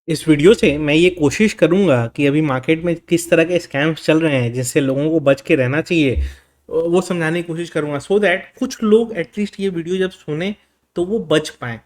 इस वीडियो से मैं ये कोशिश करूंगा कि अभी मार्केट में किस तरह के स्कैम्स चल रहे हैं जिससे लोगों को बच के रहना चाहिए, वो समझाने की कोशिश करूंगा सो दैट कुछ लोग एटलीस्ट ये वीडियो जब सुने तो वो बच पाए।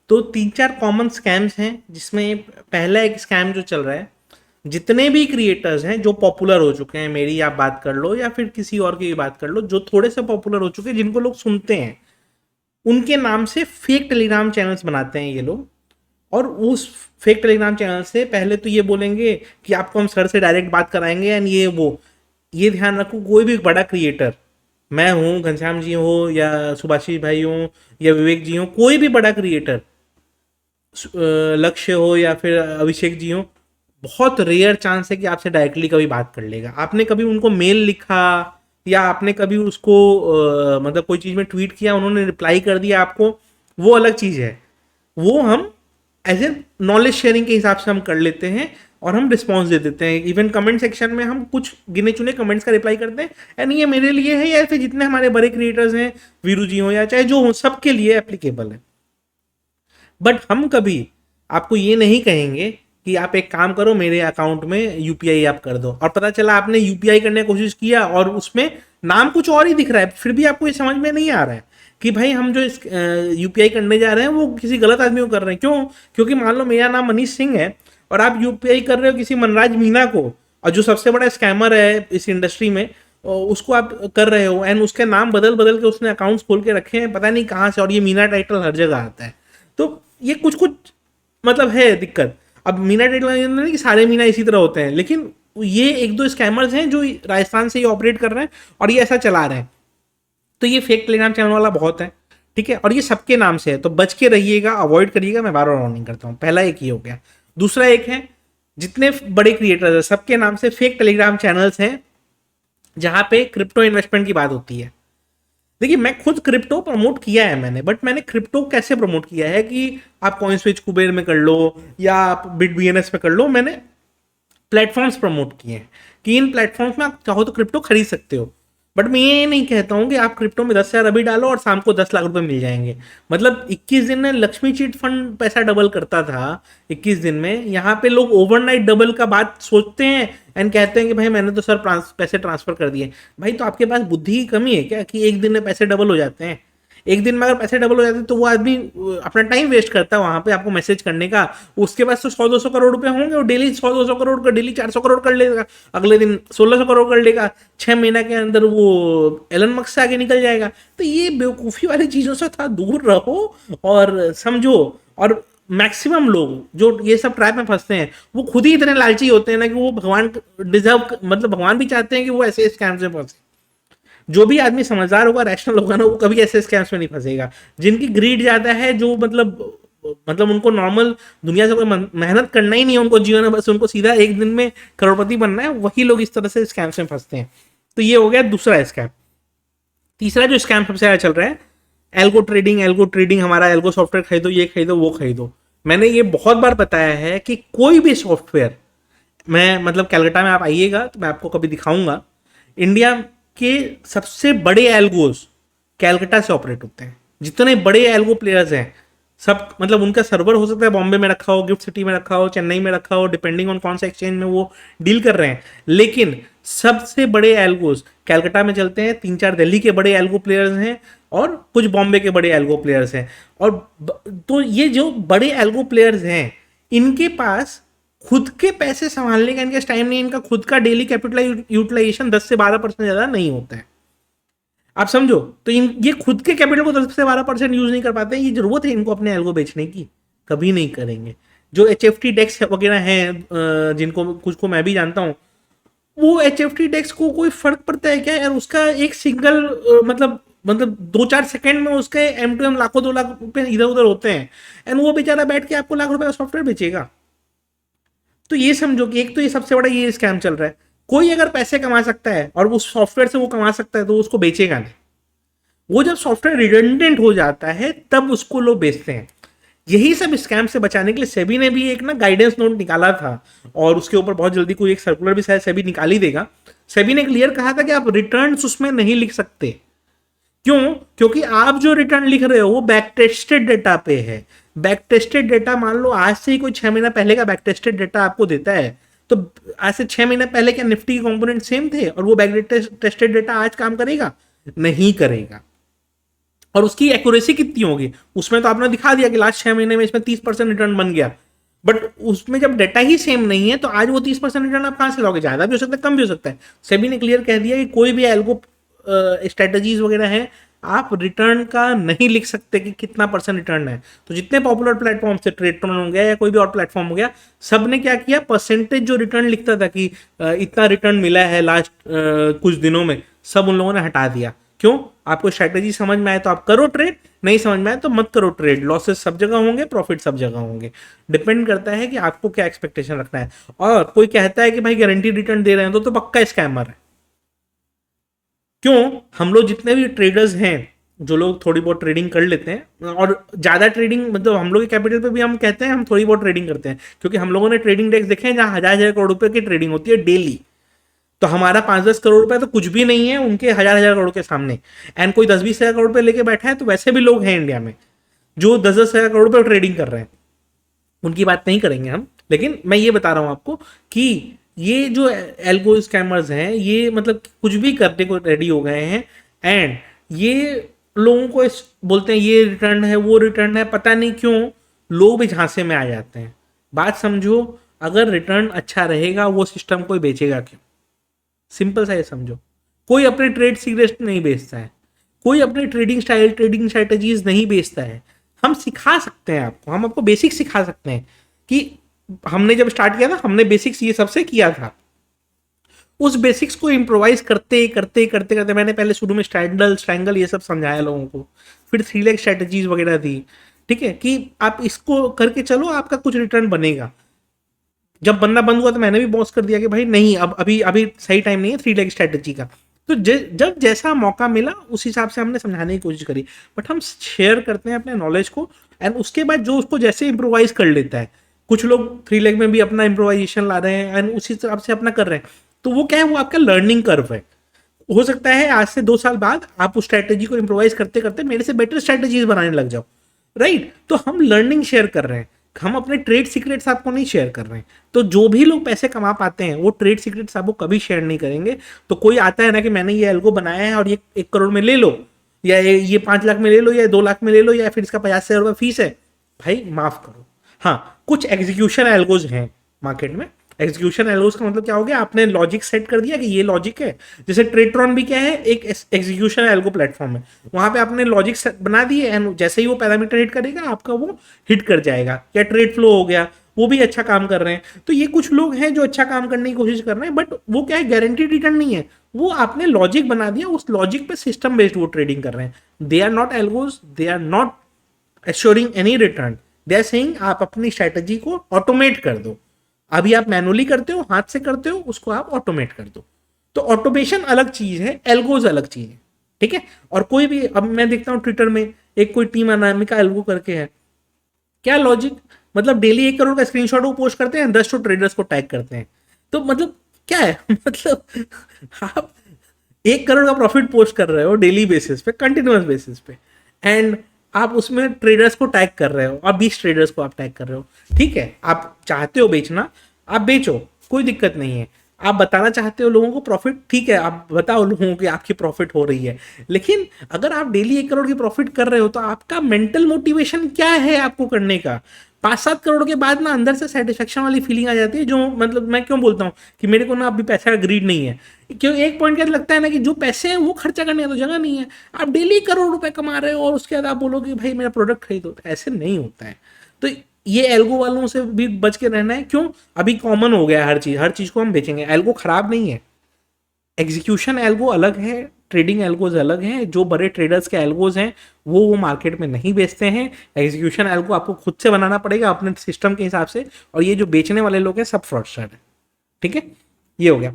तो तीन चार कॉमन स्कैम्स हैं जिसमें पहला एक स्कैम जो चल रहा है, जितने भी क्रिएटर्स हैं जो पॉपुलर हो चुके हैं, मेरी आप बात कर लो या फिर किसी और की भी बात कर लो, जो थोड़े से पॉपुलर हो चुके हैं जिनको लोग सुनते हैं, उनके नाम से फेक टेलीग्राम चैनल्स बनाते हैं ये लोग। और उस फेक टेलीग्राम चैनल से पहले तो ये बोलेंगे कि आपको हम सर से डायरेक्ट बात कराएंगे एंड ये ध्यान रखो, कोई भी बड़ा क्रिएटर, मैं हूँ, घनश्याम जी हो या सुभाषी भाई हो या विवेक जी हो, कोई भी बड़ा क्रिएटर, लक्ष्य हो या फिर अभिषेक जी हो, बहुत रेयर चांस है कि आपसे डायरेक्टली कभी बात कर लेगा। आपने कभी उनको मेल लिखा या आपने कभी उसको मतलब कोई चीज़ में ट्वीट किया, उन्होंने रिप्लाई कर दिया आपको, वो अलग चीज़ है। वो हम एज ए नॉलेज शेयरिंग के हिसाब से हम कर लेते हैं और हम रिस्पॉन्स दे देते हैं। इवन कमेंट सेक्शन में हम कुछ गिने चुने कमेंट्स का रिप्लाई करते हैं एंड ये मेरे लिए है या फिर जितने हमारे बड़े क्रिएटर्स हैं, वीरू जी हो या चाहे जो हो, सबके लिए एप्लीकेबल है। बट हम कभी आपको ये नहीं कहेंगे कि आप एक काम करो, मेरे अकाउंट में यूपीआई आप कर दो, और पता चला आपने यूपीआई करने की कोशिश किया और उसमें नाम कुछ और ही दिख रहा है, फिर भी आपको ये समझ में नहीं आ रहा है कि भाई हम जो इस यूपीआई करने जा रहे हैं वो किसी गलत आदमी को कर रहे हैं। क्यों? क्योंकि मान लो मेरा नाम मनीष सिंह है और आप यूपीआई कर रहे हो किसी मनराज मीना को, और जो सबसे बड़ा स्कैमर है इस इंडस्ट्री में, उसको आप कर रहे हो एंड उसके नाम बदल बदल के उसने अकाउंट्स खोल के रखे हैं पता नहीं कहाँ से, और ये मीना टाइटल हर जगह आता है। तो ये कुछ कुछ मतलब है दिक्कत। अब मीना टेलीग्राम नहीं कि सारे मीना इसी तरह होते हैं, लेकिन ये एक दो स्कैमर्स हैं जो राजस्थान से ही ऑपरेट कर रहे हैं और ये ऐसा चला रहे हैं। तो ये फेक टेलीग्राम चैनल वाला बहुत है, ठीक है, और ये सबके नाम से है, तो बच के रहिएगा, अवॉइड करिएगा। मैं बार बार वार्निंग करता हूँ। पहला एक ये हो गया। दूसरा एक है, जितने बड़े क्रिएटर्स हैं सबके नाम से फेक टेलीग्राम चैनल्स हैं जहां पे क्रिप्टो इन्वेस्टमेंट की बात होती है। देखिए, मैं खुद क्रिप्टो प्रमोट किया है मैंने, बट मैंने क्रिप्टो कैसे प्रमोट किया है कि आप कॉइन स्विच कुबेर में कर लो या आप बिट बीएनएस में कर लो। मैंने प्लेटफॉर्म्स प्रमोट किए हैं कि इन प्लेटफॉर्म्स में आप चाहो तो क्रिप्टो खरीद सकते हो। बट मैं ये नहीं कहता हूँ कि आप क्रिप्टो में 10,000 अभी डालो और शाम को 10 लाख रुपए मिल जाएंगे। मतलब 21 दिन में लक्ष्मी चिट फंड पैसा डबल करता था। 21 दिन में यहाँ पे लोग ओवरनाइट डबल का बात सोचते हैं एंड कहते हैं कि भाई मैंने तो सर पैसे ट्रांसफर कर दिए। भाई तो आपके पास बुद्धि की कमी है क्या कि एक दिन में पैसे डबल हो जाते हैं? एक दिन में अगर पैसे डबल हो जाते हैं तो वो आदमी अपना टाइम वेस्ट करता है वहां पे आपको मैसेज करने का। उसके पास तो 100-200 करोड़ रुपए होंगे, और डेली 100-200 करोड़ का, डेली 400 करोड़ कर लेगा, अगले दिन 1600 करोड़ कर लेगा, 6 महीना के अंदर वो एलन मस्क से आगे निकल जाएगा। तो ये बेवकूफ़ी वाली चीज़ों से थोड़ा दूर रहो और समझो। और मैक्सिमम लोग जो ये सब ट्रैप में फंसते हैं वो खुद ही इतने लालची होते हैं ना कि वो भगवान डिजर्व, मतलब भगवान भी चाहते हैं कि वो ऐसे स्कैम से फंसे। जो भी आदमी समझदार होगा, रैशनल होगा ना, वो कभी ऐसे स्कैम्स में नहीं फंसेगा। जिनकी ग्रीड ज़्यादा है, जो मतलब उनको नॉर्मल दुनिया से कोई मेहनत करना ही नहीं है उनको जीवन में, बस उनको सीधा एक दिन में करोड़पति बनना है, वही लोग इस तरह से स्कैम्स में फंसते हैं। तो ये हो गया दूसरा स्कैम। तीसरा जो स्कैम सबसे ज़्यादा चल रहा है, एल्गो ट्रेडिंग। एल्गो ट्रेडिंग, हमारा एल्गो सॉफ्टवेयर खरीदो, ये खरीदो, वो खरीदो। मैंने ये बहुत बार बताया है कि कोई भी सॉफ्टवेयर, मैं मतलब कैलकाटा में आप आइएगा तो मैं आपको कभी दिखाऊंगा, इंडिया के सबसे बड़े एल्गोस कैलकाटा से ऑपरेट होते हैं। जितने बड़े एल्गो प्लेयर्स हैं सब, मतलब उनका सर्वर हो सकता है बॉम्बे में रखा हो, गिफ्ट सिटी में रखा हो, चेन्नई में रखा हो, डिपेंडिंग ऑन कौन सा एक्सचेंज में वो डील कर रहे हैं, लेकिन सबसे बड़े एल्गोस कैलकाटा में चलते हैं। 3-4 दिल्ली के बड़े एल्गो प्लेयर्स हैं और कुछ बॉम्बे के बड़े एल्गो प्लेयर्स हैं। और तो ये जो बड़े एल्गो प्लेयर्स हैं, इनके पास खुद के पैसे संभालने का इनके टाइम नहीं, इनका खुद का डेली कैपिटल यूटिलाइजेशन 10 से 12% ज़्यादा नहीं होता है। आप समझो, तो ये खुद के कैपिटल को 10 से 12% यूज नहीं कर पाते हैं। ये जरूरत है इनको अपने एल्गो बेचने की? कभी नहीं करेंगे। जो HFT डेक्स वगैरह हैं, जिनको कुछ को मैं भी जानता हूँ, वो HFT डेक्स को कोई फर्क पड़ता है क्या यार? उसका एक सिंगल मतलब 2-4 सेकंड में उसके M2M लाखों 2 लाख रुपए इधर उधर होते हैं एंड वो बेचारा बैठ के आपको लाख रुपए का सॉफ्टवेयर बेचेगा। तो ये समझो कि एक तो ये सबसे बड़ा ये स्कैम चल रहा है। कोई अगर पैसे कमा सकता है और उस सॉफ्टवेयर से वो कमा सकता है तो उसको बेचेगा नहीं। वो जब सॉफ्टवेयर रिडंडेंट हो जाता है तब उसको लोग बेचते हैं। यही सब स्कैम से बचाने के लिए सेबी ने भी एक ना गाइडेंस नोट निकाला था, और उसके ऊपर बहुत जल्दी कोई एक सर्कुलर भी शायद सेबी निकाल ही देगा। सेबी ने क्लियर कहा था कि आप रिटर्न्स उसमें नहीं लिख सकते। क्यों? क्योंकि आप जो रिटर्न लिख रहे हो वो बैक टेस्टेड डेटा पे है। बैक टेस्टेड डेटा मान लो आज से ही कोई 6 महीना पहले का बैक टेस्टेड डेटा आपको देता है, तो आज से 6 महीने पहले क्या निफ्टी के कंपोनेंट सेम थे और वो बैक टेस्टेड डेटा आज काम करेगा? नहीं करेगा। और उसकी एक्यूरेसी कितनी होगी? उसमें तो आपने दिखा दिया कि लास्ट 6 महीने में इसमें 30% रिटर्न बन गया, बट उसमें जब डेटा ही सेम नहीं है तो आज वो 30% रिटर्न आप कहाँ से लाओगे? ज़्यादा भी हो सकता है, कम भी हो सकता है। सेबी ने क्लियर कह दिया कि कोई भी एल्गो स्ट्रेटजीज वगैरह है, आप रिटर्न का नहीं लिख सकते कि कितना % रिटर्न है। तो जितने पॉपुलर प्लेटफॉर्म से ट्रेडट्रॉन हो गया या कोई भी और प्लेटफॉर्म हो गया, सब ने क्या किया, परसेंटेज जो रिटर्न लिखता था कि इतना रिटर्न मिला है लास्ट कुछ दिनों में, सब उन लोगों ने हटा दिया। क्यों? आपको स्ट्रैटेजी समझ में आए तो आप करो ट्रेड, नहीं समझ में आए तो मत करो ट्रेड। लॉसेस सब जगह होंगे, प्रॉफिट सब जगह होंगे। डिपेंड करता है कि आपको क्या एक्सपेक्टेशन रखना है। और कोई कहता है कि भाई गारंटी रिटर्न दे रहे हैं तो पक्का स्कैमर है। क्यों? हम लोग जितने भी ट्रेडर्स हैं, जो लोग थोड़ी बहुत ट्रेडिंग कर लेते हैं, और ज़्यादा ट्रेडिंग मतलब हम लोग के कैपिटल पे भी हम कहते हैं हम थोड़ी बहुत ट्रेडिंग करते हैं, क्योंकि हम लोगों ने ट्रेडिंग डेस्क देखे हैं जहाँ 1000 करोड़ रुपए की ट्रेडिंग होती है डेली। तो हमारा 5-10 करोड़ रुपए तो कुछ भी नहीं है उनके 1000 करोड़ के सामने। एंड कोई 10-20 हजार करोड़ रुपए लेके बैठा है तो वैसे भी लोग हैं इंडिया में जो 10-10 हजार करोड़ रुपए ट्रेडिंग कर रहे हैं, उनकी बात नहीं करेंगे हम। लेकिन मैं ये बता रहा हूं आपको कि ये जो एल्गो स्कैमर्स हैं, ये मतलब कुछ भी करने को रेडी हो गए हैं। एंड ये लोगों को बोलते हैं ये रिटर्न है, वो रिटर्न है, पता नहीं क्यों लोग भी झांसे में आ जाते हैं। बात समझो, अगर रिटर्न अच्छा रहेगा वो सिस्टम कोई बेचेगा क्यों? सिंपल सा ये समझो। कोई अपने ट्रेड सीक्रेट नहीं बेचता है, कोई अपने ट्रेडिंग स्टाइल, ट्रेडिंग स्ट्रैटेजीज नहीं बेचता है। हम सिखा सकते हैं आपको, हम आपको बेसिक सिखा सकते हैं कि हमने जब स्टार्ट किया था हमने बेसिक्स ये सबसे किया था। उस बेसिक्स को इम्प्रोवाइज करते करते करते करते मैंने पहले शुरू में स्ट्रैंगल ये सब समझाया लोगों को, फिर 3 लेग स्ट्रैटेजीज वगैरह दी। ठीक है कि आप इसको करके चलो, आपका कुछ रिटर्न बनेगा। जब बनना बंद हुआ तो मैंने भी बॉस कर दिया कि भाई नहीं, अब अभी अभी सही टाइम नहीं है 3 लेग स्ट्रैटेजी का। तो जब जैसा मौका मिला उस हिसाब से हमने समझाने की कोशिश करी। बट हम शेयर करते हैं अपने नॉलेज को, एंड उसके बाद जो उसको जैसे इम्प्रोवाइज कर लेता है, कुछ लोग 3 लेग में भी अपना इम्प्रोवाइजेशन ला रहे हैं एंड उसी हिसाब से अपना कर रहे हैं। तो वो क्या है, वो आपका लर्निंग कर्व है। हो सकता है आज से 2 साल बाद आप उस स्ट्रैटेजी को इम्प्रोवाइज करते करते मेरे से बेटर स्ट्रैटेजीज बनाने लग जाओ। राइट? तो हम लर्निंग शेयर कर रहे हैं, हम अपने ट्रेड सीक्रेट्स आपको नहीं शेयर कर रहे हैं। तो जो भी लोग पैसे कमा पाते हैं वो ट्रेड सीक्रेट्स आपको कभी शेयर नहीं करेंगे। तो कोई आता है ना कि मैंने ये एल्गो बनाया है और ये 1 करोड़ में ले लो, या ये 5 लाख में ले लो, या 2 लाख में ले लो, या फिर इसका 50,000 रुपये फीस है, भाई माफ करो। हाँ, कुछ एग्जीक्यूशन एल्गोज हैं मार्केट में। एग्जीक्यूशन एल्गोज का मतलब क्या हो गया, आपने लॉजिक सेट कर दिया कि ये लॉजिक है। जैसे ट्रेडट्रॉन भी क्या है, एक एग्जीक्यूशन एल्गो प्लेटफॉर्म है। वहां पे आपने लॉजिक बना दिए एंड जैसे ही वो पैरामीटर हिट करेगा आपका वो हिट कर जाएगा। या ट्रेड फ्लो हो गया, वो भी अच्छा काम कर रहे हैं। तो ये कुछ लोग हैं जो अच्छा काम करने की कोशिश कर रहे हैं, बट वो क्या है, गारंटीड रिटर्न नहीं है। वो आपने लॉजिक बना दिया, उस लॉजिक पे सिस्टम बेस्ड वो ट्रेडिंग कर रहे हैं। They are not algos, they are not assuring any return. They are saying आप अपनी स्ट्रैटेजी को ऑटोमेट कर दो। अभी आप मैनुअली करते हो, हाथ से करते हो, उसको आप ऑटोमेट कर दो। तो ऑटोमेशन अलग चीज है, एल्गोज अलग चीज है। ठीक है? और कोई भी, अब मैं देखता हूँ ट्विटर में एक कोई टीम अनामिका एल्गो करके है, क्या लॉजिक, मतलब डेली 1 करोड़ का स्क्रीनशॉट वो पोस्ट करते हैं, 10 ट्रेडर्स को टैग करते हैं। तो मतलब क्या है मतलब आप 1 करोड़ का प्रॉफिट पोस्ट कर रहे हो डेली बेसिस पे, कंटिन्यूअस बेसिस पे, एंड आप उसमें ट्रेडर्स को टैग कर रहे हो, और 20 ट्रेडर्स को आप टैग कर रहे हो। ठीक है, आप चाहते हो बेचना, आप बेचो, कोई दिक्कत नहीं है। आप बताना चाहते हो लोगों को प्रॉफिट, ठीक है, आप बताओ लोगों को आपकी प्रॉफिट हो रही है। लेकिन अगर आप डेली 1 करोड़ की प्रॉफिट कर रहे हो तो आपका मेंटल मोटिवेशन क्या है आपको करने का? 5-7 करोड़ के बाद ना अंदर से सेटिस्फेक्शन वाली फीलिंग आ जाती है, जो मतलब मैं क्यों बोलता हूँ कि मेरे को ना अभी पैसे का ग्रीड नहीं है। क्यों? एक पॉइंट क्या लगता है ना कि जो पैसे हैं वो खर्चा करने का तो जगह नहीं है। आप डेली करोड़ रुपए कमा रहे हो और उसके बाद आप बोलोगे भाई मेरा प्रोडक्ट खरीदो, तो ऐसे नहीं होता है। तो ये एल्गो वालों से भी बच के रहना है। क्यों? अभी कॉमन हो गया है हर चीज को हम बेचेंगे। एल्गो खराब नहीं है, एग्जीक्यूशन एल्गो अलग है, ट्रेडिंग एल्गोज अलग हैं। जो बड़े ट्रेडर्स के एल्गोज हैं वो मार्केट में नहीं बेचते हैं। एग्जीक्यूशन एल्गो आपको खुद से बनाना पड़ेगा अपने सिस्टम के हिसाब से, और ये जो बेचने वाले लोग हैं सब फ्रॉडस्टर हैं। ठीक है, ये हो गया।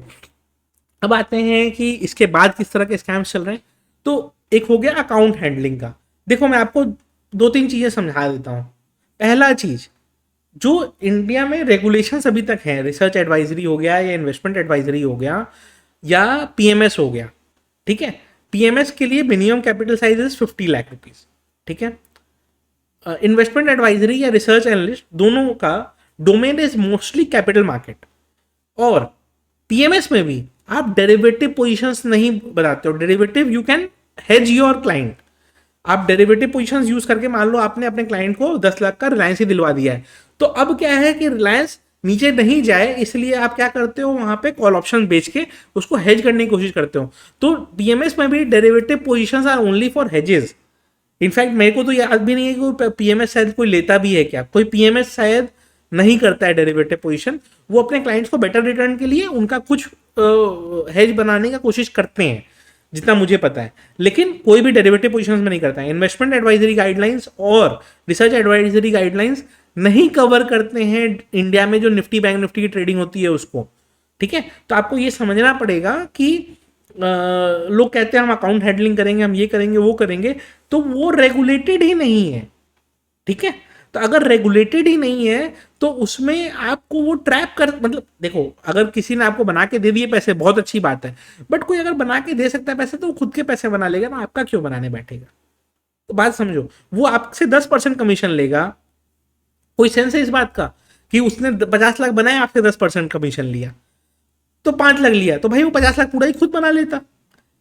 अब आते हैं कि इसके बाद किस तरह के स्कैम्स चल रहे हैं। तो एक हो गया अकाउंट हैंडलिंग का। देखो मैं आपको 2-3 चीजें समझा देता हूँ। पहला चीज, जो इंडिया में रेगुलेशंस अभी तक हैं, रिसर्च एडवाइजरी हो गया या इन्वेस्टमेंट एडवाइजरी हो गया या पीएमएस हो गया। ठीक है, पीएमएस के लिए minimum capital size is 50 lakh rupees. ठीक है, इन्वेस्टमेंट एडवाइजरी या रिसर्च एनालिस्ट दोनों का domain is mostly capital market, और पीएमएस में भी आप डेरिवेटिव पोजीशंस नहीं बनाते हो। Derivative you can hedge your client. आप डेरिवेटिव पोजीशंस यूज करके मान लो आपने अपने क्लाइंट को 10 लाख का रिलायंस ही दिलवा दिया है, तो अब क्या है कि रिलायंस नीचे नहीं जाए इसलिए आप क्या करते हो, वहां पे कॉल ऑप्शन बेच के उसको हेज करने की कोशिश करते हो। तो पीएमएस में भी derivative positions are only for hedges. In fact मेरे को तो याद भी नहीं है कि कोई पीएमएस शायद कोई लेता भी है क्या, कोई पीएमएस शायद नहीं करता है डेरिवेटिव पोजीशन। वो अपने क्लाइंट्स को बेटर रिटर्न के लिए उनका कुछ हेज बनाने का कोशिश करते हैं जितना मुझे पता है, लेकिन कोई भी डेरिवेटिव पोजीशंस में नहीं करता है। इन्वेस्टमेंट एडवाइजरी गाइडलाइंस और रिसर्च एडवाइजरी गाइडलाइंस नहीं कवर करते हैं इंडिया में जो निफ्टी बैंक निफ्टी की ट्रेडिंग होती है उसको। ठीक है, तो आपको ये समझना पड़ेगा कि लोग कहते हैं हम अकाउंट हैंडलिंग करेंगे, हम ये करेंगे वो करेंगे, तो वो रेगुलेटेड ही नहीं है। ठीक है, तो अगर रेगुलेटेड ही नहीं है तो उसमें आपको वो ट्रैप कर, मतलब देखो अगर किसी ने आपको बना के दे दिए पैसे बहुत अच्छी बात है, बट कोई अगर बना के दे सकता है पैसे तो वो खुद के पैसे बना लेगा ना, आपका क्यों बनाने बैठेगा। तो बात समझो, वो आपसे 10% कमीशन लेगा, कोई सेंस है इस बात का कि उसने 50 लाख बनाए आपसे 10% कमीशन लिया, तो 5 लाख लिया, तो भाई वो 50 लाख पूरा ही खुद बना लेता।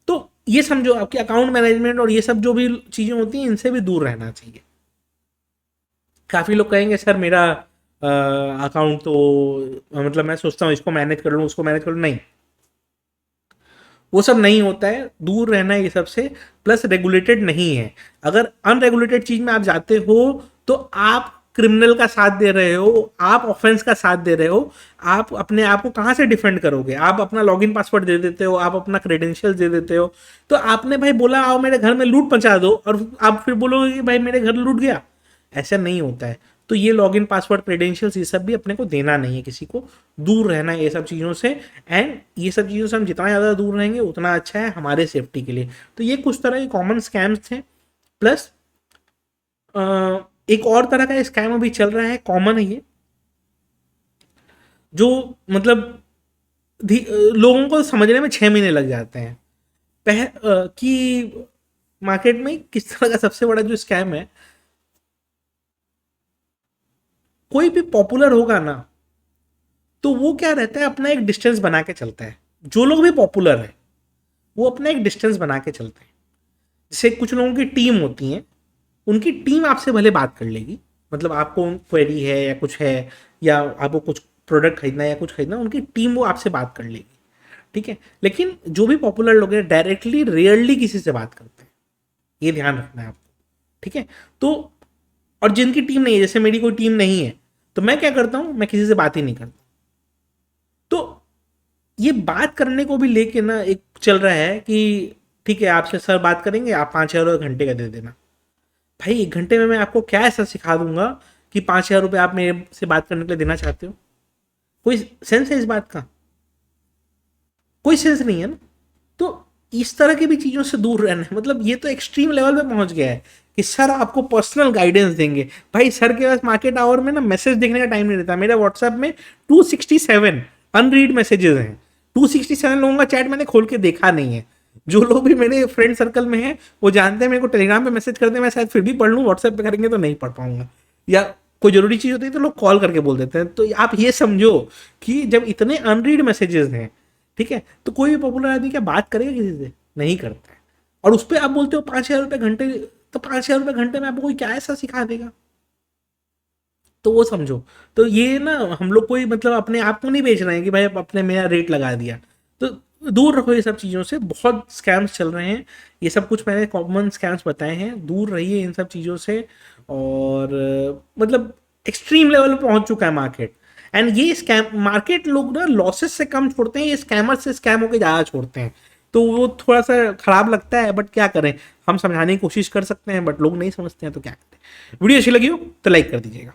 तो ये समझो आपकी अकाउंट मैनेजमेंट और ये सब जो भी चीजें होती हैं इनसे भी दूर रहना चाहिए। काफी लोग कहेंगे सर मेरा अकाउंट तो मतलब मैं सोचता हूँ इसको मैनेज कर लूँ उसको मैनेज कर लूँ, नहीं, वो सब नहीं होता है, दूर रहना है ये सब से। प्लस रेगुलेटेड नहीं है। अगर अनरेगुलेटेड चीज में आप जाते हो तो आप क्रिमिनल का साथ दे रहे हो, आप ऑफेंस का साथ दे रहे हो। आप अपने आप को कहाँ से डिफेंड करोगे। आप अपना लॉगिन पासवर्ड दे देते हो, आप अपना क्रेडेंशियल दे देते हो, तो आपने भाई बोला आओ मेरे घर में लूट पहुंचा दो और आप फिर बोलोगे कि भाई मेरे घर लूट गया। ऐसा नहीं होता है। तो ये लॉगिन पासवर्ड क्रेडेंशियल्स ये सब भी अपने को देना नहीं है किसी को, दूर रहना है ये सब चीज़ों से। एंड ये सब चीज़ों से हम जितना ज़्यादा दूर रहेंगे उतना अच्छा है हमारे सेफ्टी के लिए। तो ये कुछ तरह के कॉमन स्कैम्स थे। प्लस एक और तरह का स्कैम अभी चल रहा है, कॉमन है ये, जो मतलब लोगों को समझने में 6 महीने लग जाते हैं। कि मार्केट में किस तरह का सबसे बड़ा जो स्कैम है, कोई भी पॉपुलर होगा ना तो वो क्या रहता है अपना एक डिस्टेंस बना के चलता है। जो लोग भी पॉपुलर है वो अपना एक डिस्टेंस बना के चलते हैं। जैसे कुछ लोगों की टीम होती है, उनकी टीम आपसे भले बात कर लेगी, मतलब आपको क्वेरी है या कुछ है या आपको कुछ प्रोडक्ट खरीदना है या कुछ खरीदना, उनकी टीम वो आपसे बात कर लेगी। ठीक है, लेकिन जो भी पॉपुलर लोग हैं डायरेक्टली रेयरली किसी से बात करते हैं, ये ध्यान रखना है आपको। ठीक है, तो और जिनकी टीम नहीं है, जैसे मेरी कोई टीम नहीं है, तो मैं क्या करता हूं, मैं किसी से बात ही नहीं करता। तो ये बात करने को भी लेके ना एक चल रहा है कि ठीक है आपसे सर बात करेंगे, आप 5,000 घंटे का दे देना। भाई 1 घंटे में मैं आपको क्या ऐसा सिखा दूंगा कि 5,000 आप मेरे से बात करने के लिए देना चाहते हो। कोई सेंस है इस बात का, कोई सेंस नहीं है ना। तो इस तरह की भी चीज़ों से दूर रहना है। मतलब ये तो एक्सट्रीम लेवल पे पहुंच गया है कि सर आपको पर्सनल गाइडेंस देंगे। भाई सर के पास मार्केट आवर में ना मैसेज देखने का टाइम नहीं रहता। मेरे व्हाट्सएप में 267 अनरीड मैसेजेस हैं। 267 लोगों का चैट मैंने खोल के देखा नहीं है। जो लोग भी मेरे फ्रेंड सर्कल में हैं वो जानते हैं मेरे को टेलीग्राम पे मैसेज करते हैं, मैं शायद फिर भी पढ़ लूँ, व्हाट्सएप पे करेंगे तो नहीं पढ़ पाऊंगा, या कोई जरूरी चीज़ होती है तो लोग कॉल करके बोल देते हैं। तो आप ये समझो कि जब इतने अनरीड मैसेजेस हैं, ठीक है, तो कोई भी पॉपुलर आदमी क्या बात करेगा किसी से, नहीं करता है। और उस पर आप बोलते हो 5,000 घंटे, तो 5,000 घंटे में आपको कोई क्या ऐसा सिखा देगा। तो वो समझो। तो ये ना हम लोग कोई मतलब अपने आप को नहीं बेच रहे हैं कि भाई अपने मेरा रेट लगा दिया। तो दूर रखो ये सब चीज़ों से, बहुत स्कैम्स चल रहे हैं। ये सब कुछ मैंने कॉमन स्कैम्स बताए हैं, दूर रहिए इन सब चीज़ों से। और मतलब एक्सट्रीम लेवल पे पहुंच चुका है मार्केट। एंड ये स्कैम मार्केट लोग ना लॉसेस से कम छोड़ते हैं, ये स्कैमर से स्कैम होकर ज़्यादा छोड़ते हैं। तो वो थोड़ा सा खराब लगता है, बट क्या करें, हम समझाने की कोशिश कर सकते हैं बट लोग नहीं समझते हैं, तो क्या करें। वीडियो अच्छी लगी हो तो लाइक कर दीजिएगा।